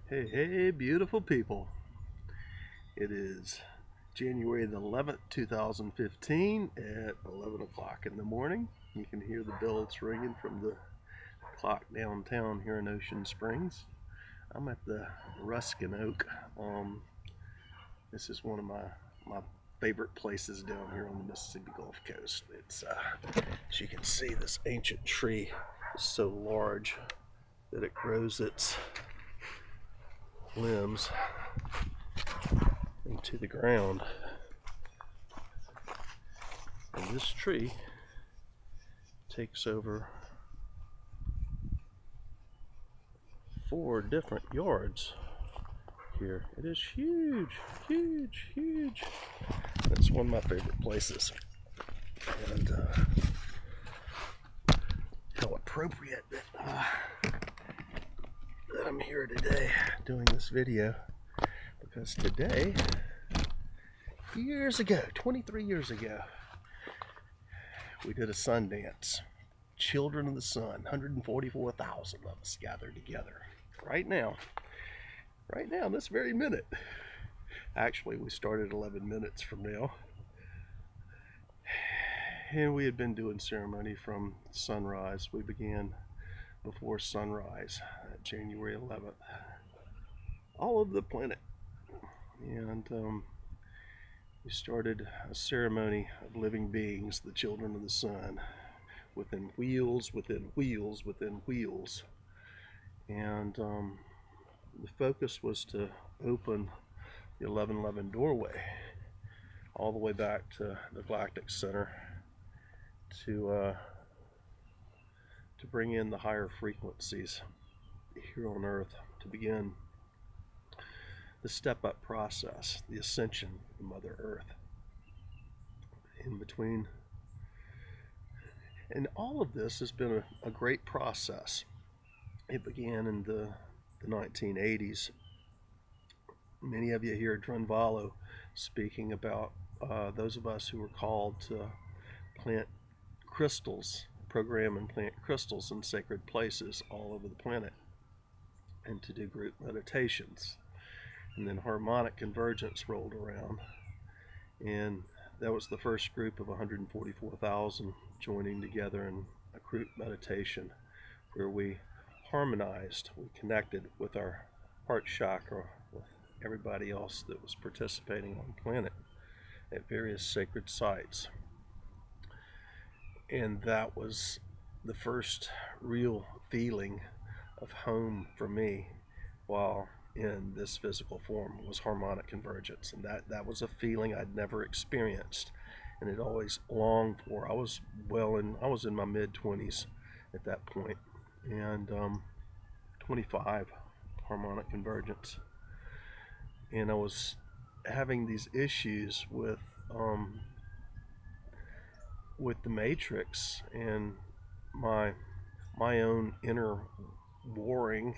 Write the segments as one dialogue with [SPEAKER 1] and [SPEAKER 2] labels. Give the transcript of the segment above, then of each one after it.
[SPEAKER 1] Hey, hey, beautiful people. It is January the 11th, 2015 at 11 o'clock in the morning. You can hear the bells ringing from the clock downtown here in Ocean Springs. I'm at the Ruskin Oak. This is one of my favorite places down here on the Mississippi Gulf Coast. It's, as you can see, this ancient tree is so large that it grows its limbs into the ground. And this tree takes over 4 different yards here. It is huge, huge, huge. It's one of my favorite places. And how appropriate that I'm here today doing this video, because today, years ago, 23 years ago, we did a Sundance. Children of the Sun, 144,000 of us gathered together. Right now, this very minute. Actually, we started 11 minutes from now. And we had been doing ceremony from sunrise. We began before sunrise, January 11th, all over the planet. And we started a ceremony of living beings, the children of the sun, within wheels, within wheels, within wheels. And the focus was to open the 1111 doorway all the way back to the Galactic Center to bring in the higher frequencies here on Earth, to begin the step-up process, the ascension of Mother Earth. In between, and all of this has been a great process. It began in the 1980s. Many of you hear Drunvalo speaking about those of us who were called to plant crystals, program and plant crystals in sacred places all over the planet, and to do group meditations. And then harmonic convergence rolled around, and that was the first group of 144,000 joining together in a group meditation where we harmonized, we connected with our heart chakra, with everybody else that was participating on the planet at various sacred sites. And that was the first real feeling of home for me while in this physical form, was harmonic convergence. And that was a feeling I'd never experienced and had always longed for. I was in my mid-20s at that point, and 25, harmonic convergence. And I was having these issues with the matrix and my own inner warring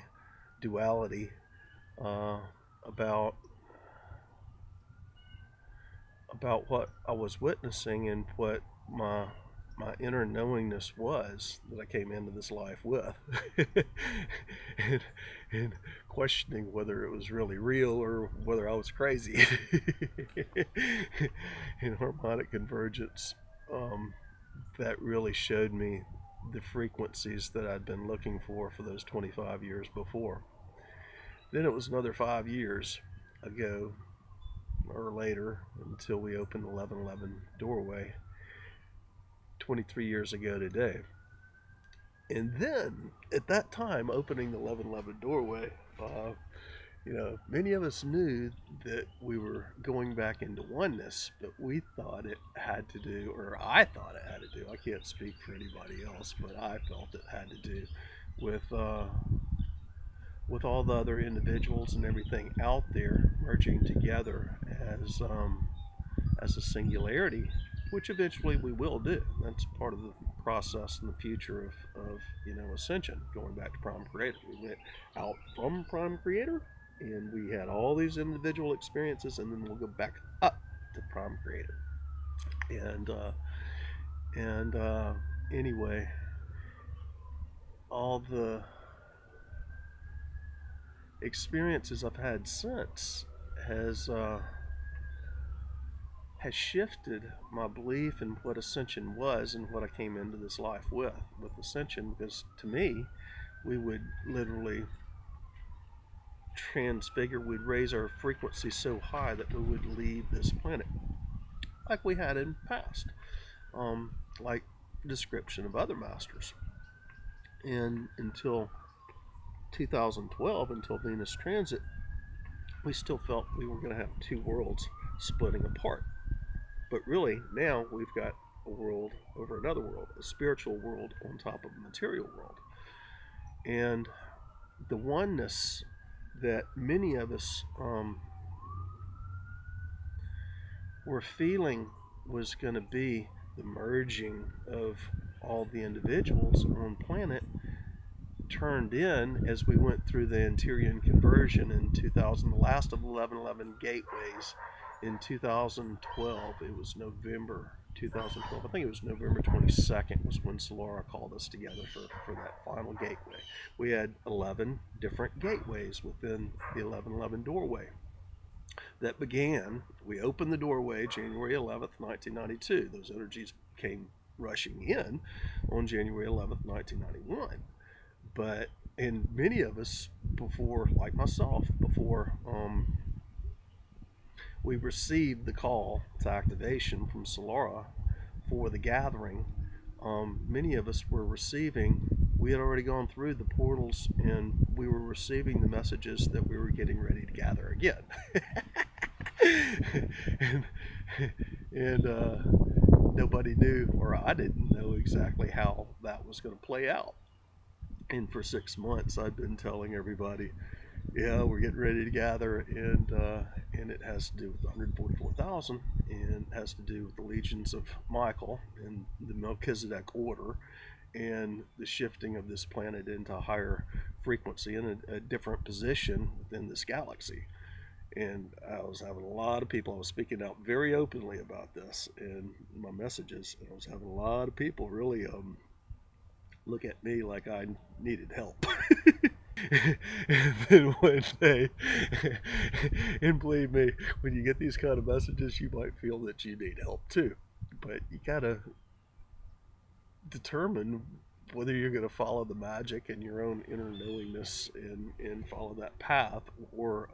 [SPEAKER 1] duality about what I was witnessing and what my inner knowingness was that I came into this life with, and questioning whether it was really real or whether I was crazy. In harmonic convergence, that really showed me the frequencies that I'd been looking for those 25 years before. Then it was another 5 years ago or later until we opened the 1111 doorway, 23 years ago today. And then at that time, opening the 1111 doorway, many of us knew that we were going back into oneness, but we thought it had to do, or I thought it had to do, I can't speak for anybody else, but I felt it had to do with all the other individuals and everything out there merging together as a singularity, which eventually we will do. That's part of the process in the future of Ascension, going back to Prime Creator. We went out from Prime Creator, and we had all these individual experiences, and then we'll go back up to Prime Creator. And anyway, all the experiences I've had since has has shifted my belief in what Ascension was and what I came into this life with Ascension, because to me, we would literally transfigure, we'd raise our frequency so high that we would leave this planet like we had in the past, like description of other masters. And until 2012, until Venus transit, we still felt we were going to have two worlds splitting apart. But really, now we've got a world over another world, a spiritual world on top of a material world. And the oneness that many of us were feeling was going to be the merging of all the individuals on planet turned in as we went through the Interior conversion in 2000, the last of 1111 gateways in 2012. It was November 2012. I think it was November 22nd was when Solara called us together for that final gateway. We had 11 different gateways within the 1111 doorway that began. We opened the doorway January 11th, 1992. Those energies came rushing in on January 11th, 1991. But, and many of us before, like myself, before we received the call to activation from Solara for the gathering, many of us were receiving, we had already gone through the portals and we were receiving the messages that we were getting ready to gather again. and nobody knew, or I didn't know exactly how that was going to play out. And for 6 months, I'd been telling everybody, yeah, we're getting ready to gather, and it has to do with 144,000, and it has to do with the legions of Michael and the Melchizedek order, and the shifting of this planet into a higher frequency and a different position within this galaxy. And I was having a lot of people, I was speaking out very openly about this in my messages, and I was having a lot of people really look at me like I needed help. And then one day, and believe me, when you get these kind of messages, you might feel that you need help too. But you gotta determine whether you're going to follow the magic and your own inner knowingness and follow that path, or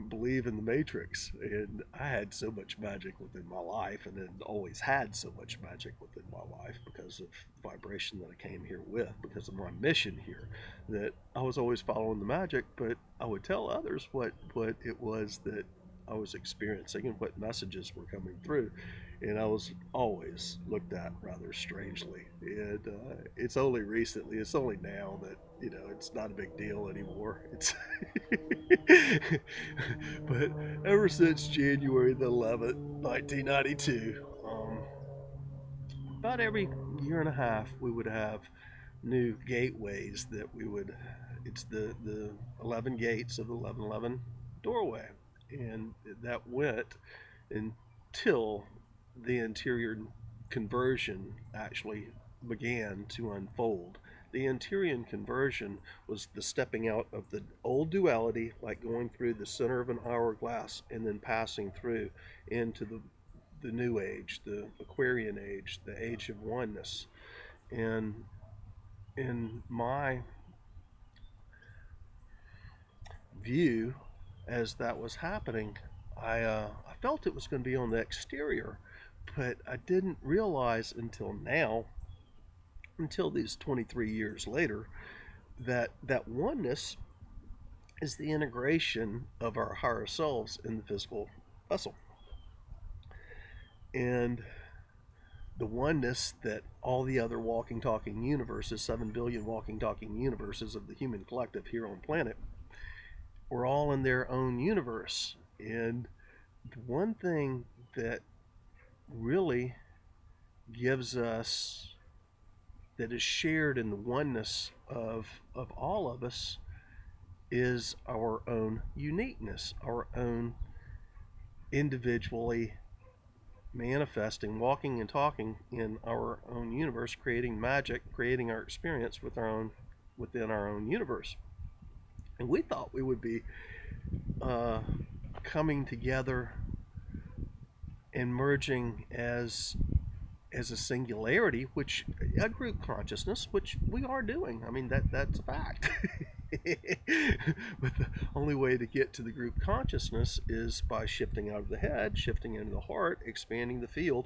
[SPEAKER 1] believe in the matrix. And I had so much magic within my life, and had always had so much magic within my life because of the vibration that I came here with, because of my mission here, that I was always following the magic. But I would tell others what it was that I was experiencing and what messages were coming through, and I was always looked at rather strangely. And it's only recently, it's only now that, you know, it's not a big deal anymore. It's but ever since January the 11th, 1992, about every year and a half, we would have new gateways that we would, it's the 11 gates of the 1111 doorway. And that went until the interior conversion actually began to unfold. The interior conversion was the stepping out of the old duality, like going through the center of an hourglass and then passing through into the new age, the Aquarian age, the Age of Oneness. And in my view, as that was happening, I felt it was going to be on the exterior, but I didn't realize until now, until these 23 years later, that that oneness is the integration of our higher selves in the physical vessel. And the oneness that all the other walking, talking universes, 7 billion walking, talking universes of the human collective here on planet, we're all in their own universe. And the one thing that really gives us, that is shared in the oneness of all of us, is our own uniqueness, our own individually manifesting, walking and talking in our own universe, creating magic, creating our experience with our own, within our own universe. And we thought we would be coming together and merging as a singularity, which a group consciousness, which we are doing. I mean, that's a fact. But the only way to get to the group consciousness is by shifting out of the head, shifting into the heart, expanding the field,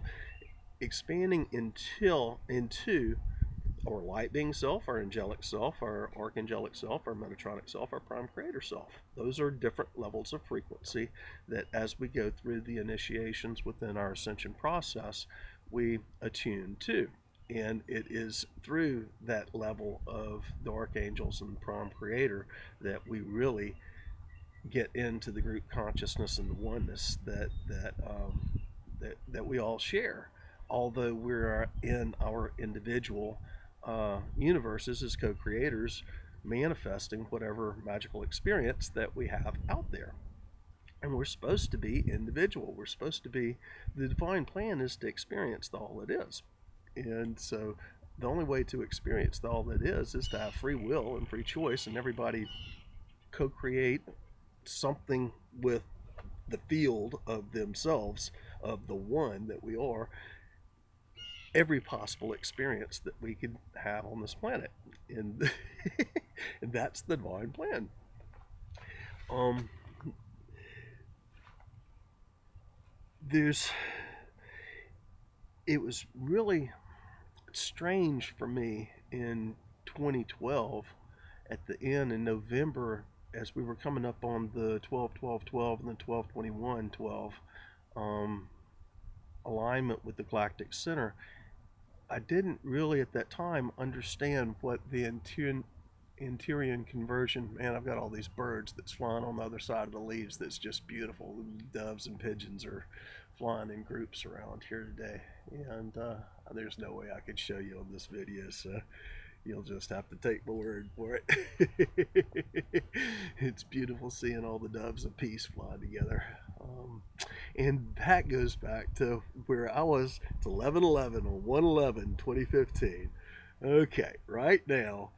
[SPEAKER 1] expanding into our light being self, our angelic self, our archangelic self, our metatronic self, our prime creator self. Those are different levels of frequency that, as we go through the initiations within our ascension process, we attune to. And it is through that level of the archangels and the prime creator that we really get into the group consciousness and the oneness that we all share. Although we're in our individual universes as co-creators, manifesting whatever magical experience that we have out there. And we're supposed to be individual. We're supposed to be, the divine plan is to experience all it is. And so the only way to experience all that is to have free will and free choice, and everybody co-create something with the field of themselves, of the one that we are, every possible experience that we could have on this planet. And, and that's the divine plan. It was really strange for me in 2012 at the end in November, as we were coming up on the 12-12-12 and the 12-21-12 alignment with the galactic center. I didn't really at that time understand what the Interior conversion. Man, I've got all these birds that's flying on the other side of the leaves that's just beautiful. Doves and pigeons are flying in groups around here today, and there's no way I could show you on this video, so you'll just have to take my word for it. It's beautiful seeing all the doves of peace fly together. And that goes back to where I was. It's 11/11 on 1/11/2015. Okay, right now,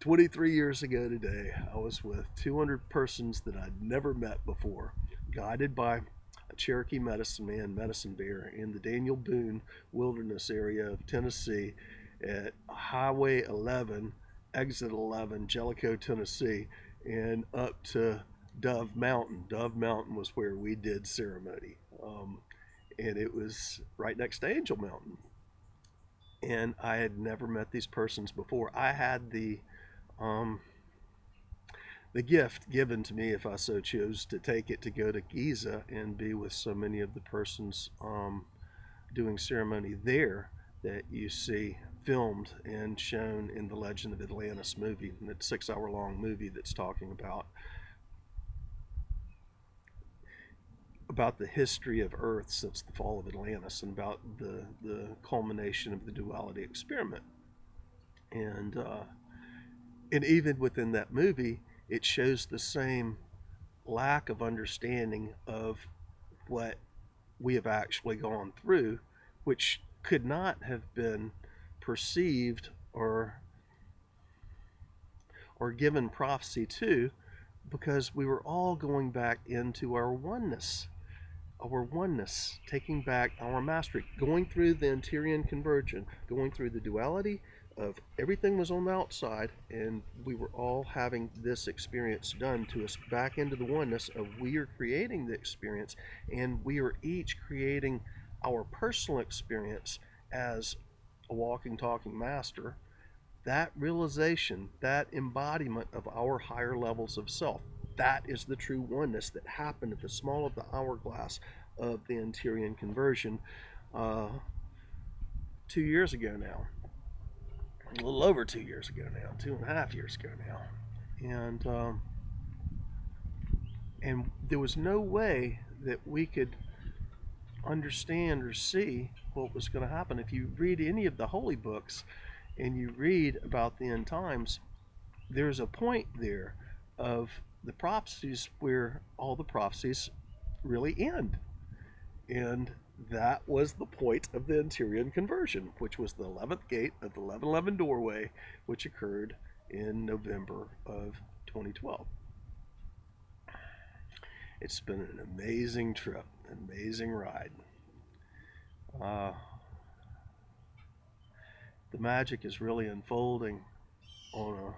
[SPEAKER 1] 23 years ago today, I was with 200 persons that I'd never met before, guided by a Cherokee medicine man, Medicine Bear, in the Daniel Boone Wilderness area of Tennessee at Highway 11, Exit 11, Jellicoe, Tennessee, and up to Dove Mountain. Dove Mountain was where we did ceremony, and it was right next to Angel Mountain. And I had never met these persons before. I had the gift given to me, if I so chose to take it, to go to Giza and be with so many of the persons doing ceremony there that you see filmed and shown in the Legend of Atlantis movie. And it's a 6-hour-long movie that's talking about the history of Earth since the fall of Atlantis, and about the culmination of the duality experiment. And even within that movie, it shows the same lack of understanding of what we have actually gone through, which could not have been perceived or given prophecy to, because we were all going back into our oneness, taking back our mastery, going through the Interior conversion, going through the duality of everything was on the outside, and we were all having this experience done to us back into the oneness of we are creating the experience, and we are each creating our personal experience as a walking, talking master. That realization, that embodiment of our higher levels of self, that is the true oneness that happened at the small of the hourglass of the Interior conversion 2 years ago now. A little over 2 years ago now, 2.5 years ago now. And there was no way that we could understand or see what was going to happen. If you read any of the holy books and you read about the end times, there's a point there of the prophecies where all the prophecies really end. And that was the point of the Interior conversion, which was the 11th gate of the 1111 doorway, which occurred in November of 2012. It's been an amazing trip, an amazing ride. The magic is really unfolding on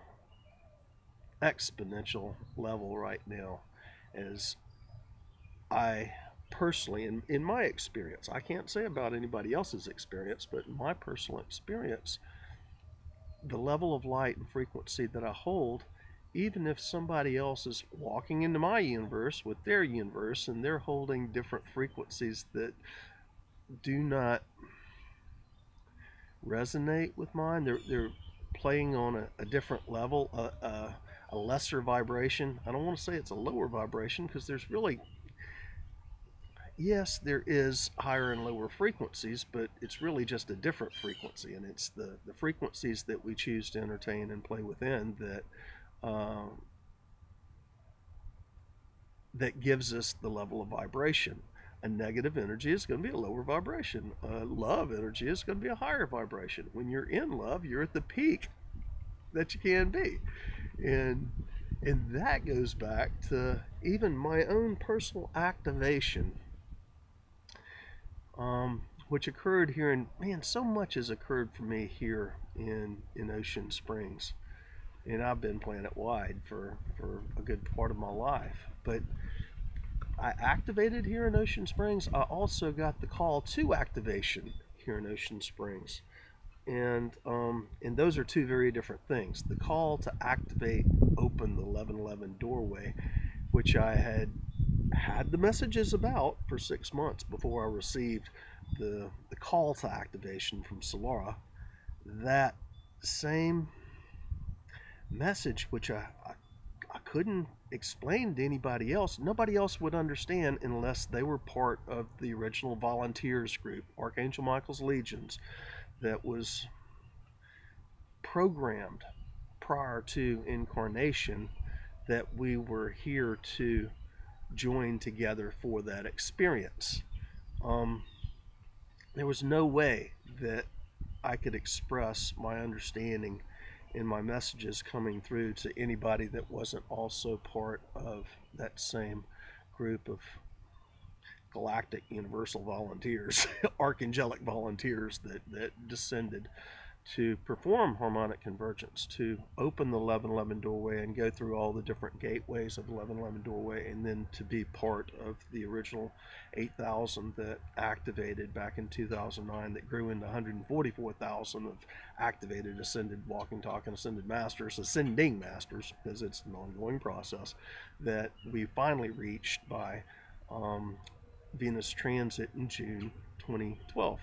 [SPEAKER 1] an exponential level right now, as I personally, in my experience, I can't say about anybody else's experience, but in my personal experience, the level of light and frequency that I hold, even if somebody else is walking into my universe with their universe and they're holding different frequencies that do not resonate with mine, they're playing on a different level, a lesser vibration. I don't want to say it's a lower vibration, because there's really, yes, there is higher and lower frequencies, but it's really just a different frequency, and it's the frequencies that we choose to entertain and play within that gives us the level of vibration. A negative energy is going to be a lower vibration. Love energy is going to be a higher vibration. When you're in love, you're at the peak that you can be. And that goes back to even my own personal activation, which occurred here in, man, so much has occurred for me here in Ocean Springs. And I've been planet wide for a good part of my life. But I activated here in Ocean Springs. I also got the call to activation here in Ocean Springs. And those are two very different things. The call to activate opened the 1111 doorway, which I had the messages about for 6 months before I received the call to activation from Solara. That same message, which I couldn't explain to anybody else. Nobody else would understand unless they were part of the original volunteers group, Archangel Michael's Legions, that was programmed prior to incarnation, that we were here to join together for that experience. There was no way that I could express my understanding in my messages coming through to anybody that wasn't also part of that same group of galactic universal volunteers, archangelic volunteers that descended to perform harmonic convergence, to open the 1111 doorway and go through all the different gateways of the 1111 doorway, and then to be part of the original 8,000 that activated back in 2009, that grew into 144,000 of activated, ascended, walking, talking, ascending masters, because it's an ongoing process that we finally reached by Venus transit in June 2012.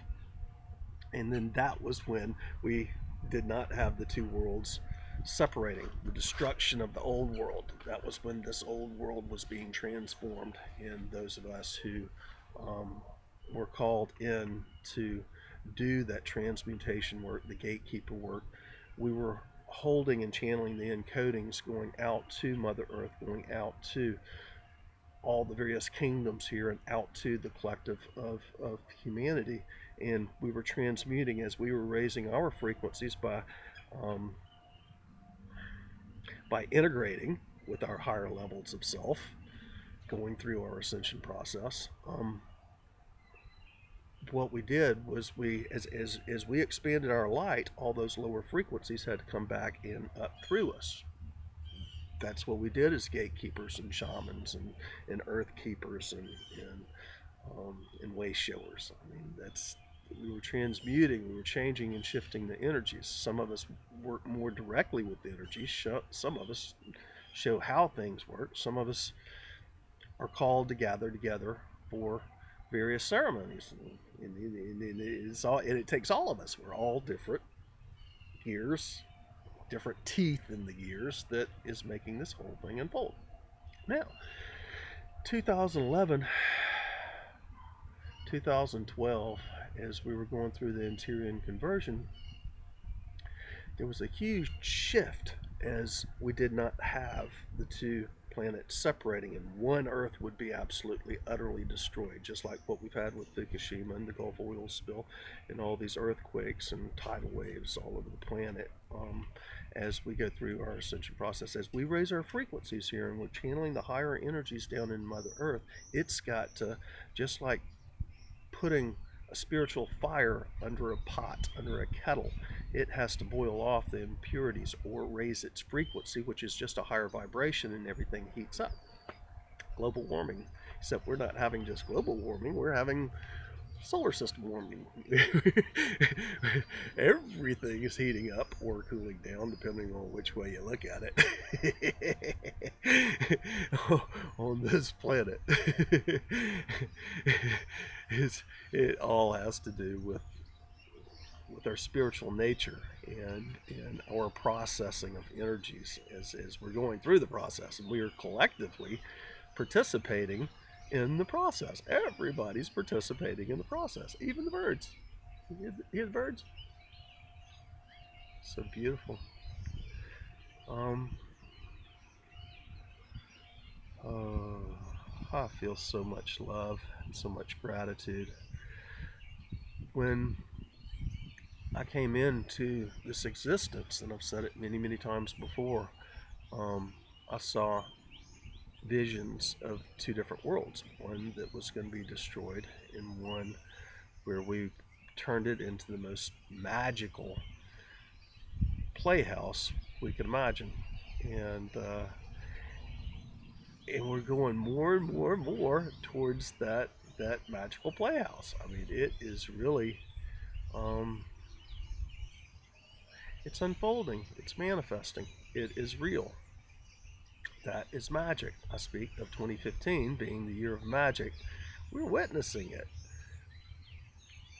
[SPEAKER 1] And then that was when we did not have the two worlds separating, the destruction of the old world. That was when this old world was being transformed, and those of us who were called in to do that transmutation work, the gatekeeper work, we were holding and channeling the encodings going out to Mother Earth, going out to all the various kingdoms here, and out to the collective of humanity. And we were transmuting as we were raising our frequencies by integrating with our higher levels of self, going through our ascension process. What we did was as we expanded our light, all those lower frequencies had to come back in up through us. That's what we did as gatekeepers and shamans and earth keepers and way showers. I mean, we were transmuting, we were changing and shifting the energies. Some of us work more directly with the energies. Some of us show how things work. Some of us are called to gather together for various ceremonies. And it takes all of us. We're all different gears, different teeth in the gears that is making this whole thing unfold. Now, 2011, 2012, as we were going through the interior conversion, there was a huge shift, as we did not have the two planets separating, and one Earth would be absolutely, utterly destroyed, just like what we've had with Fukushima and the Gulf oil spill and all these earthquakes and tidal waves all over the planet. as we go through our ascension process. As we raise our frequencies here and we're channeling the higher energies down in Mother Earth, it's got to, just like putting a spiritual fire under a pot, under a kettle, it has to boil off the impurities or raise its frequency, which is just a higher vibration, and everything heats up. Global warming, except we're not having just global warming, we're having solar system warming. Everything is heating up or cooling down, depending on which way you look at it. On this planet, it all has to do with our spiritual nature and our processing of energies as we're going through the process, and we are collectively participating in the process. Everybody's participating in the process, even the birds. You hear the birds? So beautiful. I feel so much love and so much gratitude. When I came into this existence, and I've said it many, many times before, I saw visions of two different worlds, one that was going to be destroyed and one where we turned it into the most magical playhouse we could imagine, and we're going more and more and more towards that magical playhouse. I mean, it is really it's unfolding, it's manifesting, it is real. That is magic. I speak of 2015 being the year of magic. We're witnessing it.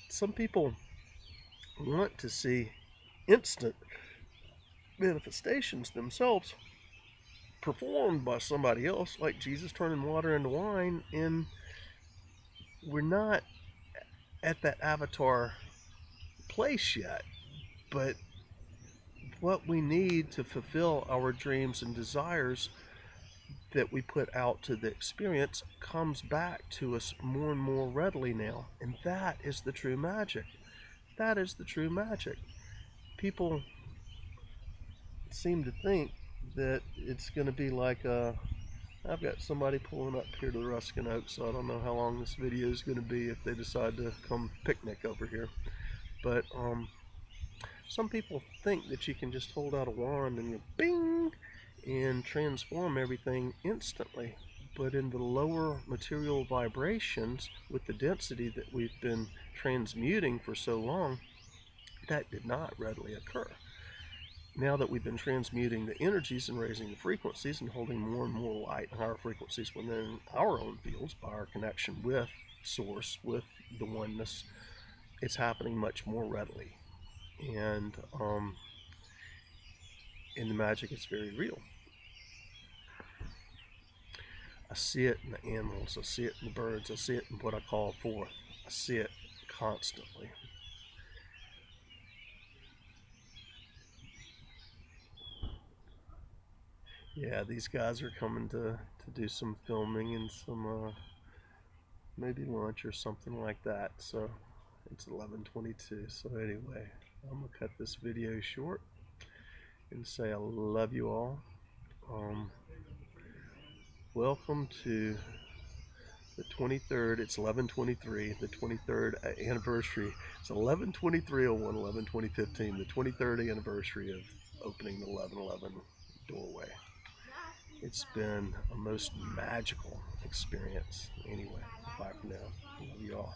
[SPEAKER 1] Some people want to see instant manifestations themselves performed by somebody else, like Jesus turning water into wine, and we're not at that avatar place yet. But what we need to fulfill our dreams and desires that we put out to the experience comes back to us more and more readily now, and that is the true magic. That is the true magic. People seem to think that it's going to be like I've got somebody pulling up here to the Ruskin Oaks, so I don't know how long this video is going to be if they decide to come picnic over here. But some people think that you can just hold out a wand and bing, and transform everything instantly. But in the lower material vibrations, with the density that we've been transmuting for so long, that did not readily occur. Now that we've been transmuting the energies and raising the frequencies and holding more and more light and higher frequencies within our own fields by our connection with Source, with the oneness, it's happening much more readily. And in the magic, it's very real. I see it in the animals, I see it in the birds, I see it in what I call forth. I see it constantly. Yeah, these guys are coming to do some filming and some maybe lunch or something like that. So it's 11:22. So anyway, I'm gonna cut this video short and say I love you all. Welcome to the 23rd. It's 11:23. The 23rd anniversary. It's 11:23:01, 11/2015. The 23rd anniversary of opening the 1111 doorway. It's been a most magical experience. Anyway, bye for now. Love you all.